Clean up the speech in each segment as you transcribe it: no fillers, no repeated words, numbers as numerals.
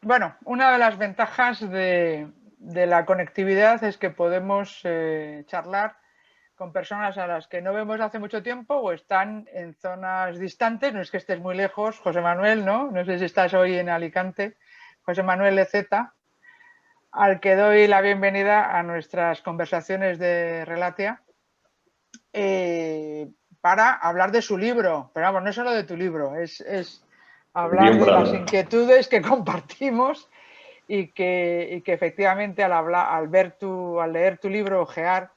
Bueno, una de las ventajas de la conectividad es que podemos charlar con personas a las que no vemos hace mucho tiempo o están en zonas distantes. No es que estés muy lejos, José Manuel, ¿no? No sé si estás hoy en Alicante. José Manuel Leceta, al que doy la bienvenida a nuestras conversaciones de Relatia, para hablar de su libro. Pero vamos, no es solo de tu libro, es hablar de las inquietudes que compartimos y que efectivamente al leer tu libro, ojear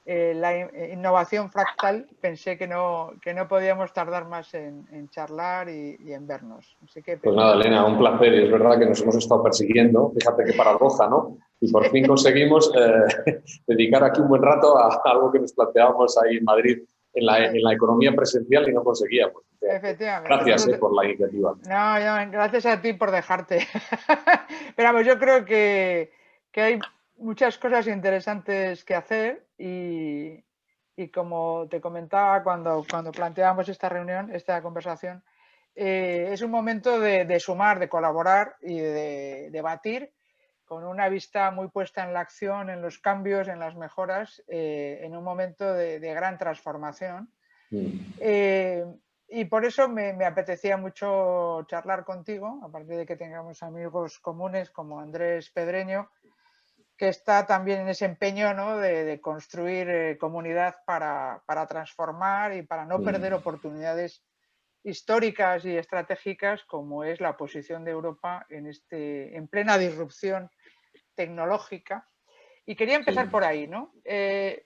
la innovación fractal, pensé que no podíamos tardar más en charlar y en vernos. Así que, Pues nada, Elena, un placer. Y es verdad que nos hemos estado persiguiendo. Fíjate qué paradoja, ¿no? Y por fin conseguimos dedicar aquí un buen rato a algo que nos planteábamos ahí en Madrid en la economía presencial y no conseguíamos. Efectivamente. Gracias por la iniciativa. No, gracias a ti por dejarte. Pero vamos, yo creo que hay muchas cosas interesantes que hacer y como te comentaba cuando planteábamos esta reunión, esta conversación, es un momento de sumar, de colaborar y de debatir con una vista muy puesta en la acción, en los cambios, en las mejoras, en un momento de gran transformación. Y por eso me apetecía mucho charlar contigo, aparte de que tengamos amigos comunes como Andrés Pedreño, que está también en ese empeño, ¿no?, de construir comunidad para transformar y para no perder oportunidades históricas y estratégicas como es la posición de Europa en plena disrupción tecnológica. Y quería empezar por ahí, ¿no?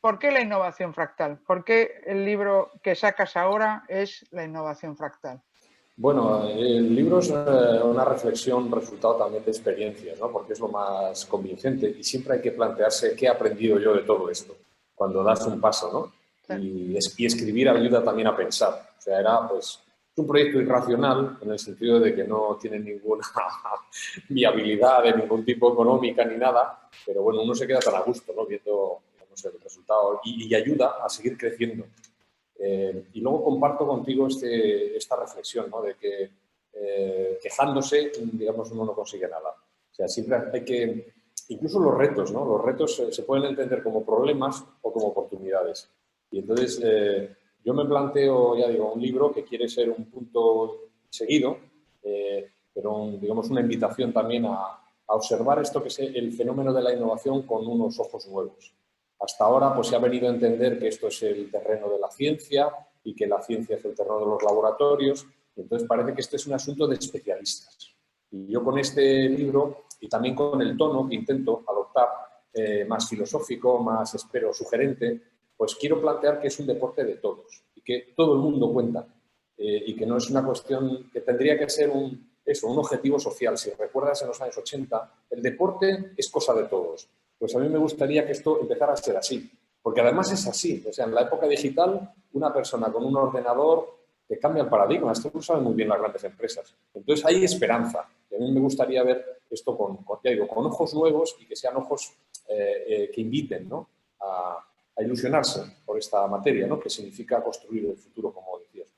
¿Por qué la innovación fractal? ¿Por qué el libro que sacas ahora es la innovación fractal? Bueno, el libro es una reflexión, resultado también de experiencias, ¿no? Porque es lo más convincente y siempre hay que plantearse qué he aprendido yo de todo esto cuando das un paso, ¿no? Y escribir ayuda también a pensar. O sea, era pues un proyecto irracional en el sentido de que no tiene ninguna viabilidad de ningún tipo económica ni nada, pero bueno, uno se queda tan a gusto, ¿no? Viendo, digamos, el resultado y ayuda a seguir creciendo. Y luego comparto contigo esta reflexión, ¿no?, de que quejándose, digamos, uno no consigue nada. O sea, siempre hay que, incluso los retos, ¿no? Los retos se pueden entender como problemas o como oportunidades. Y entonces yo me planteo, ya digo, un libro que quiere ser un punto seguido, pero digamos una invitación también a observar esto que es el fenómeno de la innovación con unos ojos nuevos. Hasta ahora pues, se ha venido a entender que esto es el terreno de la ciencia y que la ciencia es el terreno de los laboratorios. Y entonces parece que este es un asunto de especialistas. Y yo con este libro y también con el tono que intento adoptar, más filosófico, más, espero, sugerente, pues quiero plantear que es un deporte de todos y que todo el mundo cuenta y que no es una cuestión que tendría que ser un objetivo social. Si recuerdas, en los años 80, el deporte es cosa de todos. Pues a mí me gustaría que esto empezara a ser así, porque además es así. O sea, en la época digital, una persona con un ordenador te cambia el paradigma. Esto lo saben muy bien las grandes empresas. Entonces hay esperanza. Y a mí me gustaría ver esto con ojos nuevos y que sean ojos que inviten, ¿no?, a ilusionarse por esta materia, ¿no?, que significa construir el futuro, como decías.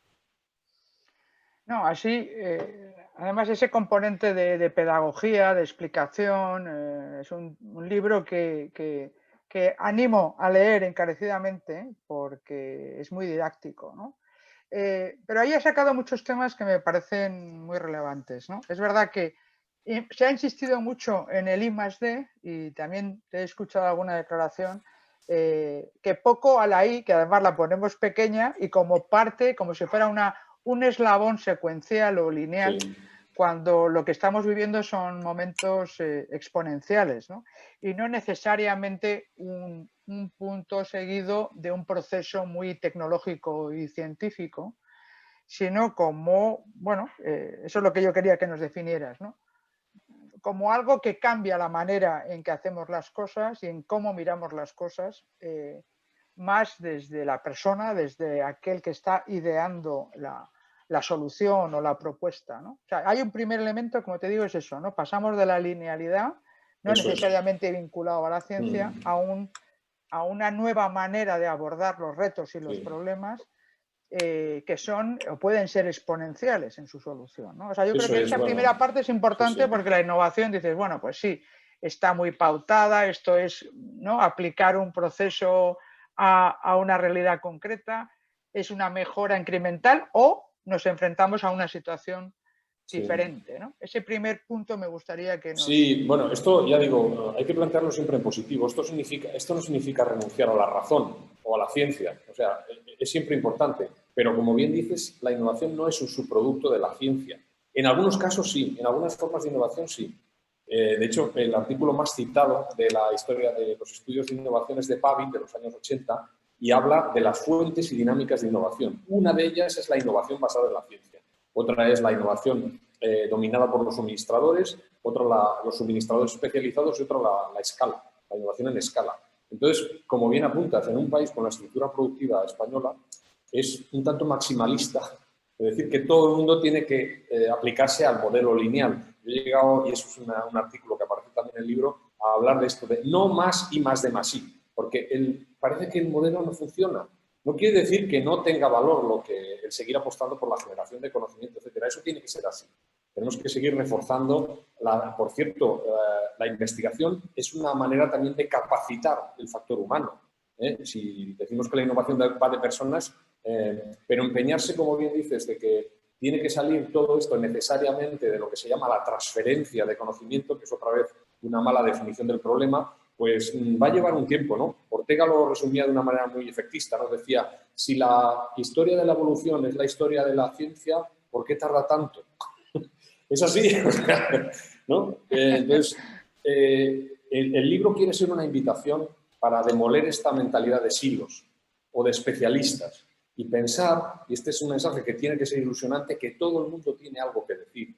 No, así, además ese componente de pedagogía, de explicación, es un libro que animo a leer encarecidamente porque es muy didáctico, ¿no? Pero ahí ha sacado muchos temas que me parecen muy relevantes, ¿no? Es verdad que se ha insistido mucho en el I+D y también te he escuchado alguna declaración que poco a la I, que además la ponemos pequeña y como parte, como si fuera un eslabón secuencial o lineal, Sí. cuando lo que estamos viviendo son momentos exponenciales, ¿no? Y no necesariamente un punto seguido de un proceso muy tecnológico y científico, sino como, bueno, eso es lo que yo quería que nos definieras, ¿no?, como algo que cambia la manera en que hacemos las cosas y en cómo miramos las cosas, más desde la persona, desde aquel que está ideando la solución o la propuesta, ¿no? O sea, hay un primer elemento, como te digo, es eso, ¿no? Pasamos de la linealidad, no Eso es. necesariamente vinculado a la ciencia, a una nueva manera de abordar los retos y los Sí. problemas que son o pueden ser exponenciales en su solución, ¿no? O sea, yo creo Eso que es, esa bueno, primera parte es importante, sí, sí. porque la innovación, dices, bueno, pues sí, está muy pautada, esto es, ¿no?, aplicar un proceso a una realidad concreta, es una mejora incremental o nos enfrentamos a una situación Sí. diferente, ¿no? Ese primer punto me gustaría que nos... Sí, bueno, esto ya digo, hay que plantearlo siempre en positivo. Esto no significa renunciar a la razón o a la ciencia. O sea, es siempre importante. Pero como bien dices, la innovación no es un subproducto de la ciencia. En algunos casos sí, en algunas formas de innovación sí. De hecho, el artículo más citado de la historia de los estudios de innovación es de Pavin, de los años 80, y habla de las fuentes y dinámicas de innovación. Una de ellas es la innovación basada en la ciencia. Otra es la innovación dominada por los suministradores, otra los suministradores especializados y otra la escala, la innovación en escala. Entonces, como bien apuntas, en un país con la estructura productiva española es un tanto maximalista, es decir, que todo el mundo tiene que aplicarse al modelo lineal. Yo he llegado, y eso es un artículo que aparece también en el libro, a hablar de esto de no más y más de más y, porque parece que el modelo no funciona. No quiere decir que no tenga valor el seguir apostando por la generación de conocimiento, etcétera. Eso tiene que ser así. Tenemos que seguir reforzando. Por cierto, la investigación es una manera también de capacitar el factor humano. Si decimos que la innovación va de personas, pero empeñarse, como bien dices, de que tiene que salir todo esto necesariamente de lo que se llama la transferencia de conocimiento, que es otra vez una mala definición del problema, pues va a llevar un tiempo, ¿no? Ortega lo resumía de una manera muy efectista, ¿no? Decía, si la historia de la evolución es la historia de la ciencia, ¿por qué tarda tanto? Es así, ¿no? Entonces, el libro quiere ser una invitación para demoler esta mentalidad de silos o de especialistas y pensar, y este es un mensaje que tiene que ser ilusionante, que todo el mundo tiene algo que decir,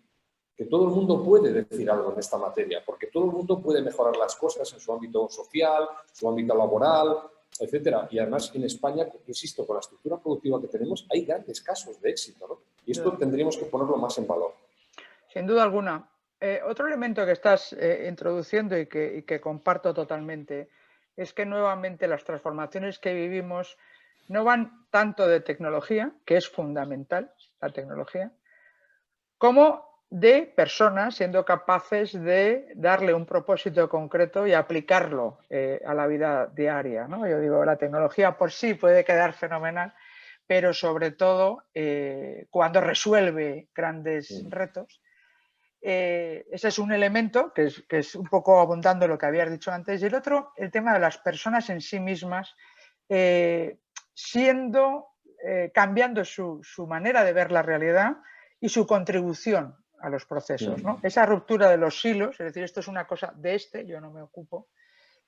que todo el mundo puede decir algo en esta materia, porque todo el mundo puede mejorar las cosas en su ámbito social, su ámbito laboral, etcétera. Y además en España, insisto, con la estructura productiva que tenemos, hay grandes casos de éxito, ¿no? Y esto tendríamos que ponerlo más en valor. Sin duda alguna. Otro elemento que estás introduciendo y que comparto totalmente es que nuevamente las transformaciones que vivimos no van tanto de tecnología, que es fundamental la tecnología, como de personas siendo capaces de darle un propósito concreto y aplicarlo a la vida diaria, ¿no? Yo digo, la tecnología por sí puede quedar fenomenal, pero sobre todo cuando resuelve grandes retos. Ese es un elemento que es un poco abundando lo que habías dicho antes. Y el otro, el tema de las personas en sí mismas, cambiando su manera de ver la realidad y su contribución a los procesos, ¿no? Esa ruptura de los silos, es decir, esto es una cosa de yo no me ocupo,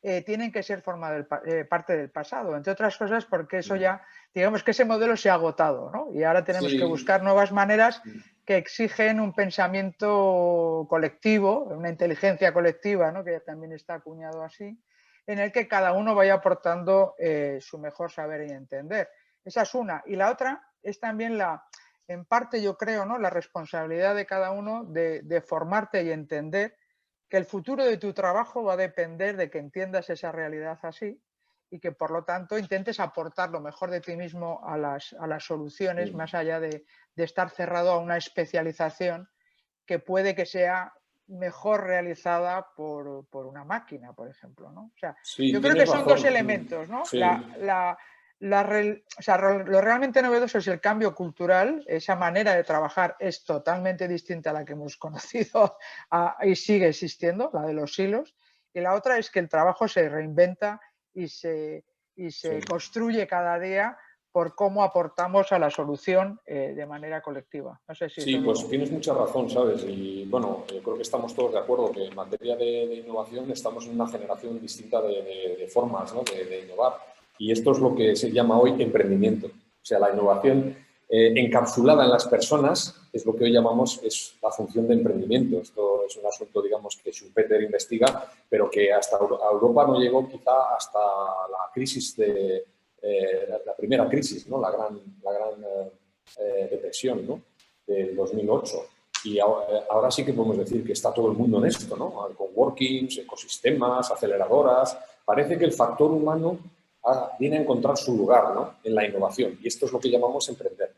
tienen que ser parte del pasado, entre otras cosas porque eso ya, digamos que ese modelo se ha agotado, ¿no? Y ahora tenemos que Sí. buscar nuevas maneras que exigen un pensamiento colectivo, una inteligencia colectiva, ¿no?, que también está acuñado así, en el que cada uno vaya aportando su mejor saber y entender. Esa es una. Y la otra es también en parte yo creo, ¿no?, la responsabilidad de cada uno de formarte y entender que el futuro de tu trabajo va a depender de que entiendas esa realidad así y que por lo tanto intentes aportar lo mejor de ti mismo a las soluciones, más allá de estar cerrado a una especialización que puede que sea mejor realizada por una máquina, por ejemplo, ¿no? O sea, Sí, yo creo tienes que son dos razón. elementos, ¿no? Sí, O sea, lo realmente novedoso es el cambio cultural, esa manera de trabajar es totalmente distinta a la que hemos conocido y sigue existiendo, la de los silos, y la otra es que el trabajo se reinventa y se sí. construye cada día por cómo aportamos a la solución de manera colectiva. No sé si Sí, eso pues lo... tienes mucha razón, ¿sabes? Y bueno, creo que estamos todos de acuerdo que en materia de innovación estamos en una generación distinta de formas, ¿no?, de innovar. Y esto es lo que se llama hoy emprendimiento. O sea, la innovación encapsulada en las personas es lo que hoy llamamos es la función de emprendimiento. Esto es un asunto, digamos, que Schumpeter investiga, pero que hasta Europa no llegó quizá hasta la crisis la primera crisis, ¿no?, la gran depresión, ¿no?, del 2008. Y ahora sí que podemos decir que está todo el mundo en esto, ¿no? Con workings, ecosistemas, aceleradoras. Parece que el factor humano viene a encontrar su lugar, ¿no?, en la innovación. Y esto es lo que llamamos emprender.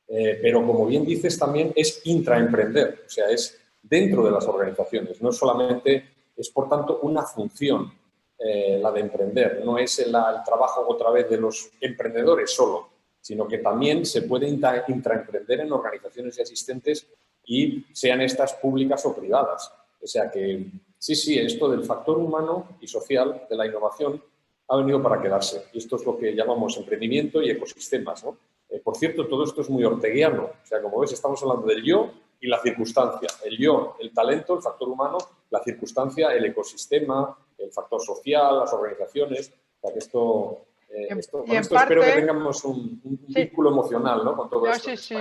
Pero, como bien dices, también es intraemprender, o sea, es dentro de las organizaciones. No solamente, es por tanto una función la de emprender. No es el trabajo otra vez de los emprendedores solo, sino que también se puede intraemprender en organizaciones ya existentes y sean estas públicas o privadas. O sea que sí, esto del factor humano y social de la innovación ha venido para quedarse. Y esto es lo que llamamos emprendimiento y ecosistemas, ¿no? Por cierto, todo esto es muy orteguiano. O sea, como ves, estamos hablando del yo y la circunstancia. El yo, el talento, el factor humano, la circunstancia, el ecosistema, el factor social, las organizaciones. O sea, que esto, con esto espero que tengamos un vínculo emocional, ¿no?, con todo esto. Sí.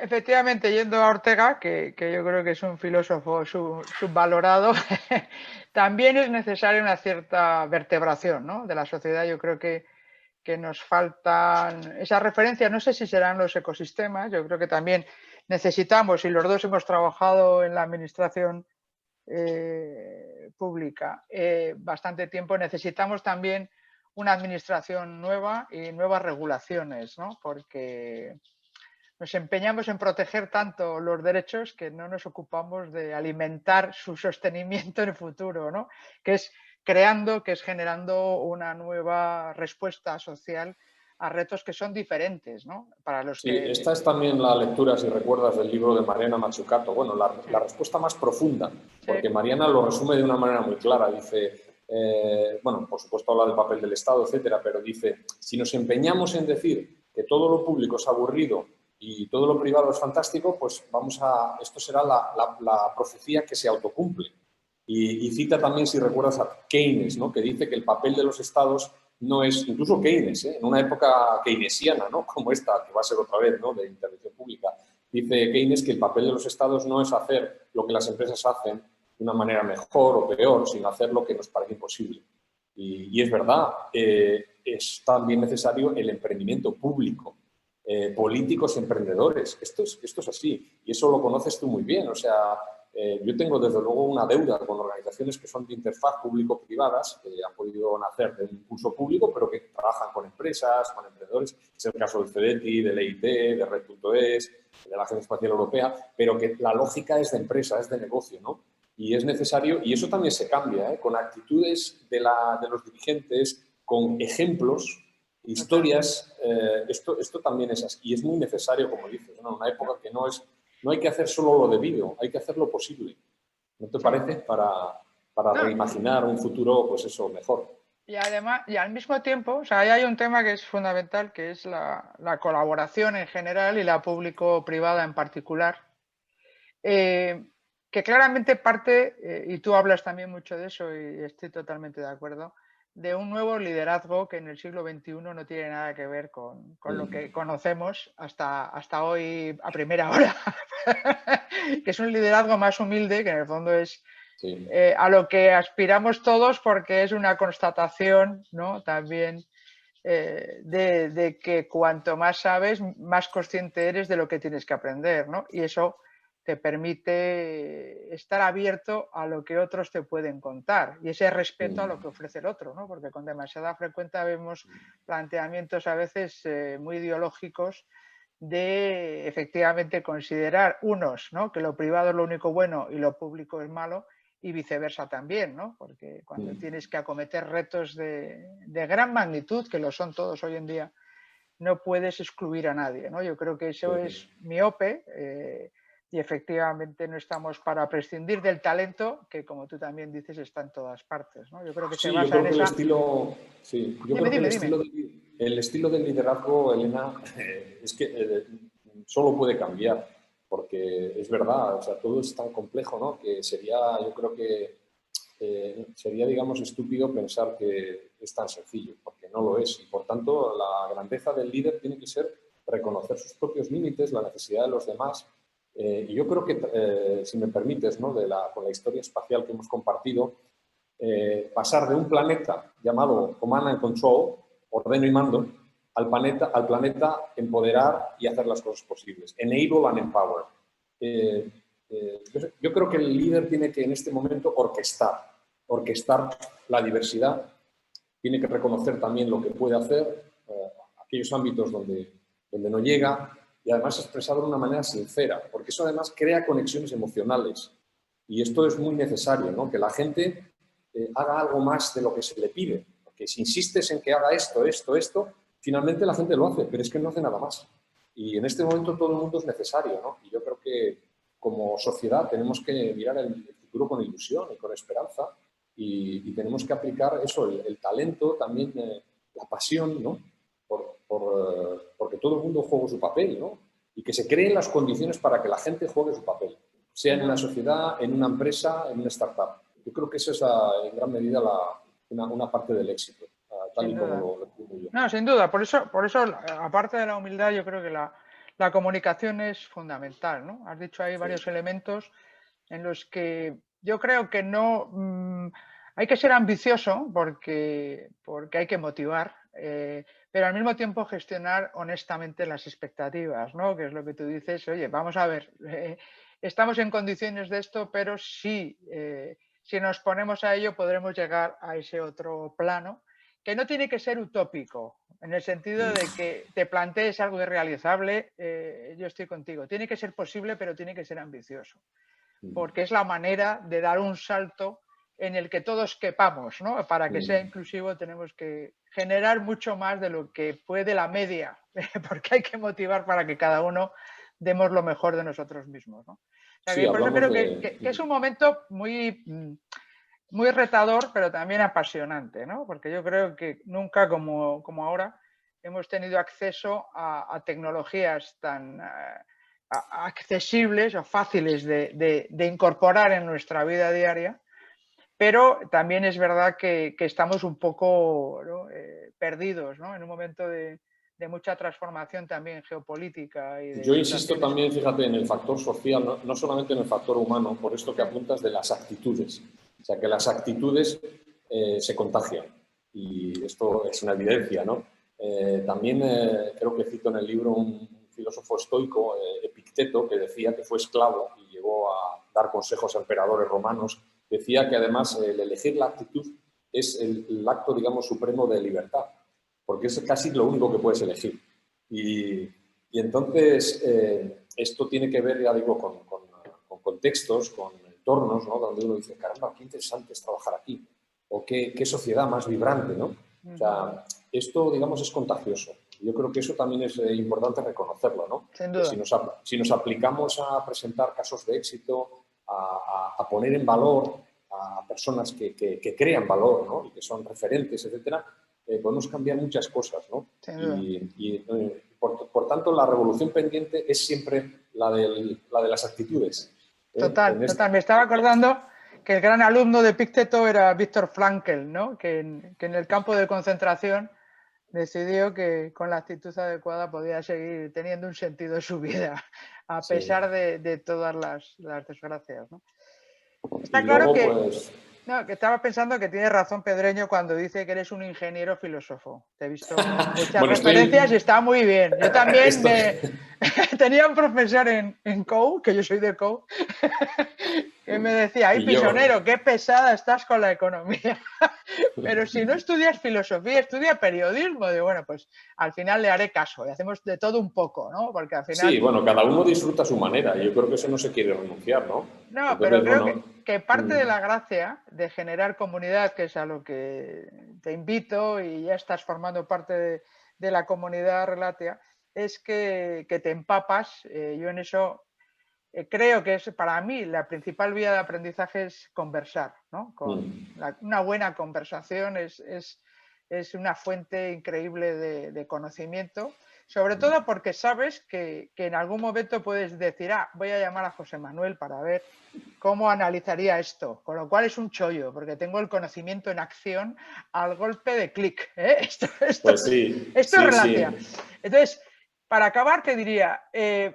Efectivamente, yendo a Ortega, que yo creo que es un filósofo subvalorado, también es necesaria una cierta vertebración, ¿no?, de la sociedad. Yo creo que nos faltan esas referencias. No sé si serán los ecosistemas. Yo creo que también necesitamos, y los dos hemos trabajado en la administración pública bastante tiempo, necesitamos también una administración nueva y nuevas regulaciones, ¿no?, porque nos empeñamos en proteger tanto los derechos que no nos ocupamos de alimentar su sostenimiento en el futuro, ¿no?, que es generando una nueva respuesta social a retos que son diferentes, ¿no? Para los que... Esta es también la lectura, si recuerdas, del libro de Mariana Mazzucato. Bueno, la respuesta más profunda, porque Mariana lo resume de una manera muy clara. Dice, bueno, por supuesto habla del papel del Estado, etcétera, pero dice, si nos empeñamos en decir que todo lo público es aburrido y todo lo privado es fantástico, pues esto será la profecía que se autocumple. Y cita también, si recuerdas, a Keynes, ¿no?, que dice que el papel de los estados no es, incluso Keynes, en una época keynesiana, ¿no?, como esta, que va a ser otra vez, ¿no?, de intervención pública, dice Keynes que el papel de los estados no es hacer lo que las empresas hacen de una manera mejor o peor, sino hacer lo que nos parece imposible. Y es verdad, es también necesario el emprendimiento público, políticos emprendedores. Esto es así, y eso lo conoces tú muy bien. O sea, yo tengo desde luego una deuda con organizaciones que son de interfaz público-privadas, que han podido nacer de un impulso público, pero que trabajan con empresas, con emprendedores. Es el caso del CEDETI, del EIT, de Red.es, de la Agencia Espacial Europea, pero que la lógica es de empresa, es de negocio, ¿no? Y es necesario, y eso también se cambia, con actitudes de los dirigentes, con ejemplos, historias. Esto también es así. Y es muy necesario, como dices, ¿no?, en una época que no hay que hacer solo lo debido, hay que hacer lo posible. ¿No te parece? Para reimaginar un futuro, pues eso, mejor. Y además, y al mismo tiempo, o sea, ahí hay un tema que es fundamental, que es la colaboración en general y la público-privada en particular, que claramente parte, y tú hablas también mucho de eso y estoy totalmente de acuerdo, de un nuevo liderazgo que en el siglo XXI no tiene nada que ver con lo que conocemos hasta hoy a primera hora, que es un liderazgo más humilde, que en el fondo es a lo que aspiramos todos, porque es una constatación, ¿no?, también de que cuanto más sabes, más consciente eres de lo que tienes que aprender, ¿no? Y eso te permite estar abierto a lo que otros te pueden contar y ese respeto a lo que ofrece el otro, ¿no? Porque con demasiada frecuencia vemos planteamientos a veces muy ideológicos de efectivamente considerar unos, ¿no?, que lo privado es lo único bueno y lo público es malo, y viceversa también, ¿no? Porque cuando tienes que acometer retos de gran magnitud, que lo son todos hoy en día, no puedes excluir a nadie, ¿no? Yo creo que eso es miope y efectivamente no estamos para prescindir del talento, que como tú también dices está en todas partes, ¿no? Yo creo que se basa en esa... El estilo del liderazgo, Elena, es que solo puede cambiar, porque es verdad, o sea, todo es tan complejo, ¿no?, que yo creo que sería, digamos, estúpido pensar que es tan sencillo, porque no lo es. Y, por tanto, la grandeza del líder tiene que ser reconocer sus propios límites, la necesidad de los demás. Y yo creo que, si me permites, ¿no?, con la historia espacial que hemos compartido, pasar de un planeta llamado Command and Control, ordeno y mando, al planeta empoderar y hacer las cosas posibles. Enable and empower. Yo creo que el líder tiene que en este momento orquestar la diversidad tiene que reconocer también lo que puede hacer, aquellos ámbitos donde no llega, y además expresarlo de una manera sincera, porque eso además crea conexiones emocionales. Y esto es muy necesario, ¿no? Que la gente haga algo más de lo que se le pide. Porque si insistes en que haga esto, finalmente la gente lo hace, pero es que no hace nada más. Y en este momento todo el mundo es necesario, ¿no? Y yo creo que como sociedad tenemos que mirar el futuro con ilusión y con esperanza y tenemos que aplicar eso, el talento, también la pasión, ¿no? Porque todo el mundo juegue su papel, ¿no? Y que se creen las condiciones para que la gente juegue su papel, sea en una sociedad, en una empresa, en una startup. Yo creo que esa es en gran medida una parte del éxito, tal y como lo entiendo yo. No, sin duda. Por eso, aparte de la humildad, yo creo que la comunicación es fundamental, ¿no? Has dicho ahí varios elementos en los que yo creo que no hay que ser ambicioso porque hay que motivar, pero al mismo tiempo gestionar honestamente las expectativas, ¿no? Que es lo que tú dices, oye, vamos a ver, estamos en condiciones de esto, pero si nos ponemos a ello podremos llegar a ese otro plano, que no tiene que ser utópico, en el sentido de que te plantees algo irrealizable, yo estoy contigo, tiene que ser posible, pero tiene que ser ambicioso, porque es la manera de dar un salto en el que todos quepamos, ¿no? Para que sea inclusivo tenemos que generar mucho más de lo que puede la media, porque hay que motivar para que cada uno demos lo mejor de nosotros mismos, ¿no? O sea, Sí, que por eso creo de... que es un momento muy retador, pero también apasionante, ¿no? Porque yo creo que nunca como ahora hemos tenido acceso a tecnologías tan accesibles o fáciles de incorporar en nuestra vida diaria, pero también es verdad que estamos un poco, ¿no? Perdidos, ¿no? En un momento de mucha transformación también geopolítica y de Yo insisto situaciones. también, fíjate, en el factor social, no solamente en el factor humano, por esto que apuntas de las actitudes. O sea, que las actitudes se contagian. Y esto es una evidencia, ¿no? También creo que cito en el libro un filósofo estoico, Epicteto, que decía que fue esclavo y llegó a dar consejos a emperadores romanos. Decía que además el elegir la actitud es el acto, digamos, supremo de libertad, porque es casi lo único que puedes elegir. Y entonces, esto tiene que ver, ya digo, con contextos, con entornos, ¿no? Donde uno dice, caramba, qué interesante es trabajar aquí, o qué sociedad más vibrante, ¿no? O sea, esto, digamos, es contagioso. Yo creo que eso también es importante reconocerlo, ¿no? Sin Que duda. si nos aplicamos a presentar casos de éxito, a poner en valor a personas que crean valor, ¿no? Y que son referentes, etcétera, podemos cambiar muchas cosas, ¿no? Sin duda. Por tanto, la revolución pendiente es siempre la de las actitudes. Total. Me estaba acordando que el gran alumno de Epicteto era Víctor Frankl, ¿no? Que en el campo de concentración decidió que con la actitud adecuada podía seguir teniendo un sentido su vida, a pesar de todas las desgracias, ¿no? Y Está claro luego, que pues... No, que estaba pensando que tiene razón Pedreño cuando dice que eres un ingeniero filósofo. Te he visto muchas bueno, referencias y está muy bien. Yo también estoy... tenía un profesor en COU, que yo soy de COU, que me decía, ay, y yo... pisonero, qué pesada estás con la economía. Pero si no estudias filosofía, estudia periodismo. Digo, bueno, pues al final le haré caso y hacemos de todo un poco, ¿no? Porque al final... Sí, bueno, cada uno disfruta a su manera. Yo creo que eso no se quiere renunciar, ¿no? No, pero Entonces, creo bueno... que parte de la gracia de generar comunidad, que es a lo que te invito y ya estás formando parte de la comunidad Relatia, es que te empapas. Yo en eso creo que es para mí la principal vía de aprendizaje es conversar, ¿no? Una buena conversación es una fuente increíble de conocimiento, sobre todo porque sabes que en algún momento puedes decir, voy a llamar a José Manuel para ver cómo analizaría esto, con lo cual es un chollo, porque tengo el conocimiento en acción al golpe de clic. Pues sí, Esto es sí, Relatia. sí. Entonces, para acabar te diría, ¿qué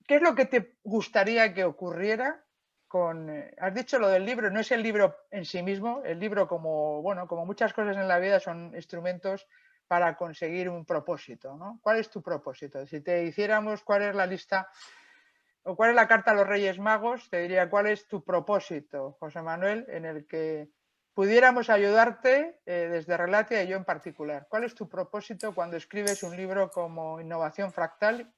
es lo que te gustaría que ocurriera con... has dicho lo del libro, no es el libro en sí mismo, el libro como muchas cosas en la vida son instrumentos para conseguir un propósito, ¿no? ¿Cuál es tu propósito? Si te hiciéramos cuál es la lista o cuál es la carta a los Reyes Magos, te diría cuál es tu propósito, José Manuel, en el que pudiéramos ayudarte desde Relatia y yo en particular. ¿Cuál es tu propósito cuando escribes un libro como Innovación Fractal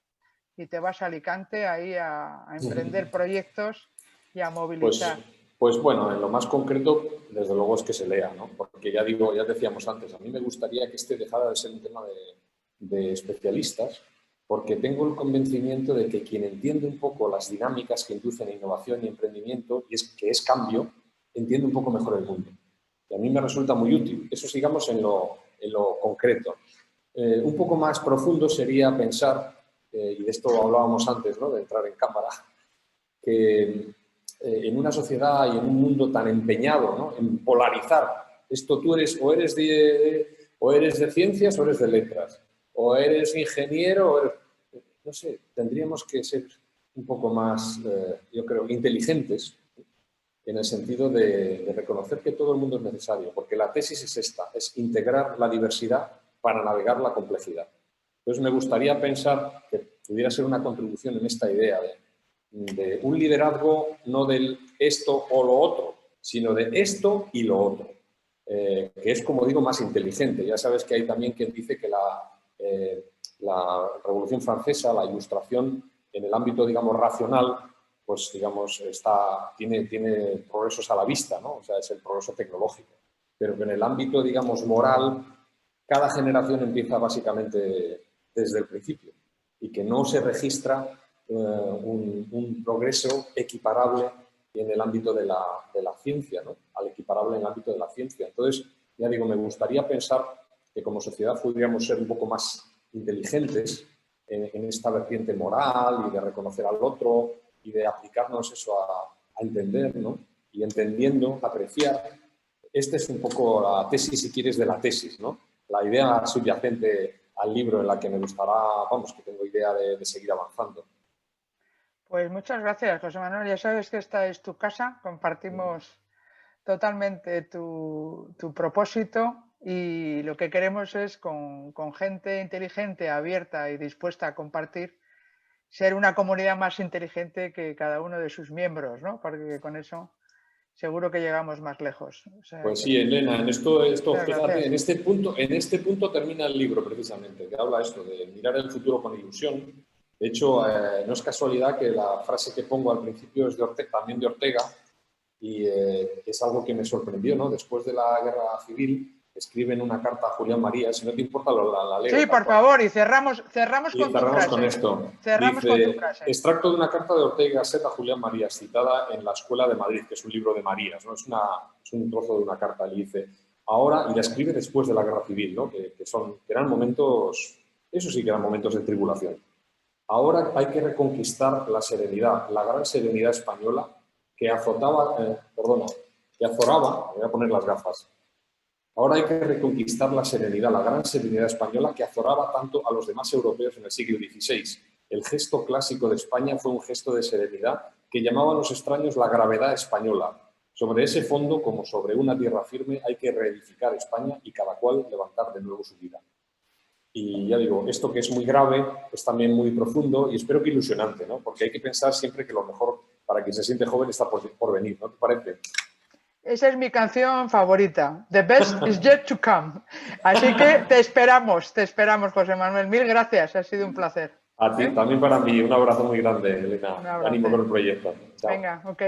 y te vas a Alicante ahí a emprender proyectos y a movilizar? Pues bueno, en lo más concreto, desde luego es que se lea, ¿no? Porque ya digo, ya decíamos antes, a mí me gustaría que este dejara de ser un tema de especialistas, porque tengo el convencimiento de que quien entiende un poco las dinámicas que inducen innovación y emprendimiento, y que es cambio, entiende un poco mejor el mundo. Y a mí me resulta muy útil. Eso sigamos en lo concreto. Un poco más profundo sería pensar, y de esto hablábamos antes, ¿no? De entrar en cámara, que en una sociedad y en un mundo tan empeñado, ¿no? En polarizar esto, tú eres o eres de ciencias o eres de letras, o eres ingeniero, o eres, no sé, tendríamos que ser un poco más, yo creo, inteligentes en el sentido de reconocer que todo el mundo es necesario, porque la tesis es esta, es integrar la diversidad para navegar la complejidad. Entonces me gustaría pensar que pudiera ser una contribución en esta idea de un liderazgo no del esto o lo otro, sino de esto y lo otro, que es, como digo, más inteligente. Ya sabes que hay también quien dice que la Revolución Francesa, la Ilustración, en el ámbito, digamos, racional, pues, digamos, tiene progresos a la vista, ¿no? O sea, es el progreso tecnológico. Pero que en el ámbito, digamos, moral, cada generación empieza básicamente desde el principio y que no se registra un progreso equiparable en el ámbito de la ciencia, ¿no? Al equiparable en el ámbito de la ciencia. Entonces, ya digo, me gustaría pensar que como sociedad podríamos ser un poco más inteligentes en esta vertiente moral y de reconocer al otro y de aplicarnos eso a entender, ¿no? Y entendiendo, apreciar. Esta es un poco la tesis, si quieres, de la tesis, ¿no? La idea subyacente al libro en la que me gustará, vamos, que tengo idea de seguir avanzando. Pues muchas gracias, José Manuel. Ya sabes que esta es tu casa, compartimos totalmente tu propósito y lo que queremos es con gente inteligente, abierta y dispuesta a compartir, ser una comunidad más inteligente que cada uno de sus miembros, ¿no? Porque con eso seguro que llegamos más lejos. O sea, pues sí, Elena, en esto fíjate, gracias. en este punto termina el libro precisamente, que habla esto de mirar el futuro con ilusión. De hecho, no es casualidad que la frase que pongo al principio es también de Ortega, y es algo que me sorprendió, ¿no? Después de la Guerra Civil, escriben una carta a Julián María, si no te importa la leo. Sí, por favor, y cerramos Y con tu frase. con esto. Cerramos con tu Dice, frase. extracto de una carta de Ortega y Gasset a Julián Marías, citada en la Escuela de Madrid, que es un libro de Marías, ¿no? Es un trozo de una carta. Le dice, ahora, y la escribe después de la Guerra Civil, ¿no? Que eran momentos, eso sí que eran momentos de tribulación. Ahora hay que reconquistar la serenidad, la gran serenidad española que azoraba, voy a poner las gafas. Ahora hay que reconquistar la serenidad, la gran serenidad española que azoraba tanto a los demás europeos en el siglo XVI. El gesto clásico de España fue un gesto de serenidad que llamaba a los extraños la gravedad española. Sobre ese fondo, como sobre una tierra firme, hay que reedificar España y cada cual levantar de nuevo su vida. Y ya digo, esto que es muy grave es también muy profundo y espero que ilusionante, ¿no? Porque hay que pensar siempre que lo mejor para quien se siente joven está por venir, ¿no te parece? Esa es mi canción favorita. The best is yet to come. Así que te esperamos, José Manuel. Mil gracias, ha sido un placer. A ti, también para mí. Un abrazo muy grande, Elena. Un abrazo. Ánimo con el proyecto. Chao. Venga, ok.